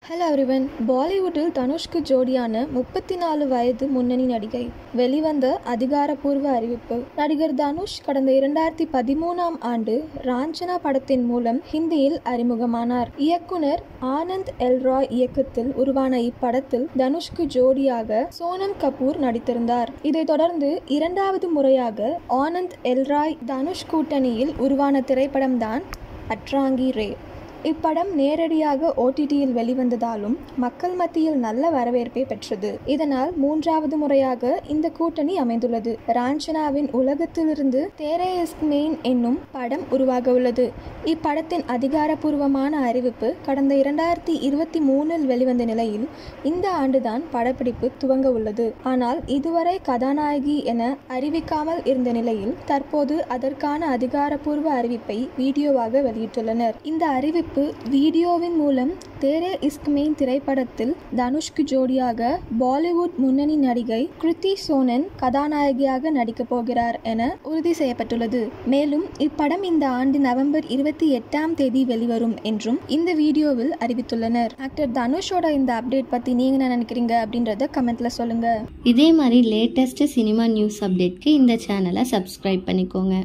Hello everyone. பாலிவுட்டில் தனுஷ்க்கு ஜோடியான 34 வயது முன்னணி நடிகை. வெளிவந்த அதிகாரப்பூர்வ அறிவிப்பு. நடிகர் தனுஷ் கடந்த 2013ஆம் ஆண்டு ராஞ்சனா படத்தின் மூலம் ஹிந்தியில் அறிமுகமானார். இயக்குனர் ஆனந்த் எல் ராய் இயக்கத்தில் உருவான இப்படத்தில் தனுஷ்க்கு ஜோடியாக சோனம் கபூர் நடித்திருந்தார். இதைத் தொடர்ந்து இரண்டாவது முறையாக ஆனந்த் எல் ராய் தனுஷ் கூட்டணியில் உருவான திரைப்படம்தான் அட்ராங்கி ரே. இப்படம் நேரடியாக OTTயில் வெளிவந்ததாலும் மக்கள் மத்தியில் நல்ல வரவேற்பை பெற்றது. இதனால் மூன்றாவது முறையாக இந்த கூட்டணி அமைந்துள்ளது. ராஞ்சனாவின் உலகத்திலிருந்து தேரே இஸ்க் மெயின் என்னும் படம் உருவாக உள்ளது. இப்படத்தின் அதிகாரப்பூர்வமான அறிவிப்பு கடந்த 2023இல் வெளிவந்த நிலையில் இந்த ஆண்டுதான் படப்பிடிப்பு துவங்க உள்ளது. ஆனால் இதுவரை கதாநாயகி என அறிவிக்காமல் இருந்த நிலையில் தற்போது அதற்கான அதிகாரப்பூர்வ அறிவிப்பை வீடியோவாக வெளியிட்டுள்ளனர். இந்த அறிவிப்பு வீடியோவின் மூலம் தேரே இஸ்க் மெயின் திரைப்படத்தில் தனுஷ்க்கு ஜோடியாக பாலிவுட் முன்னணி நடிகை கிருத்தி சோனன் கதாநாயகியாக நடிக்கப் போகிறார் என உறுதி செய்யப்பட்டுள்ளது. மேலும் இப்படம் இந்த ஆண்டு நவம்பர் 28ஆம் தேதி வெளிவரும் என்றும் இந்த வீடியோவில் அறிவித்துள்ளனர். ஆக்டர் தனுஷோட இந்த அப்டேட் பத்தி நீங்க என்ன நினைக்கிறீங்க அப்படின்றத கமெண்ட்ல சொல்லுங்க. இதே மாதிரி லேட்டஸ்ட் சினிமா நியூஸ் அப்டேட்க்கு இந்த சேனலை சப்ஸ்கிரைப் பண்ணிக்கோங்க.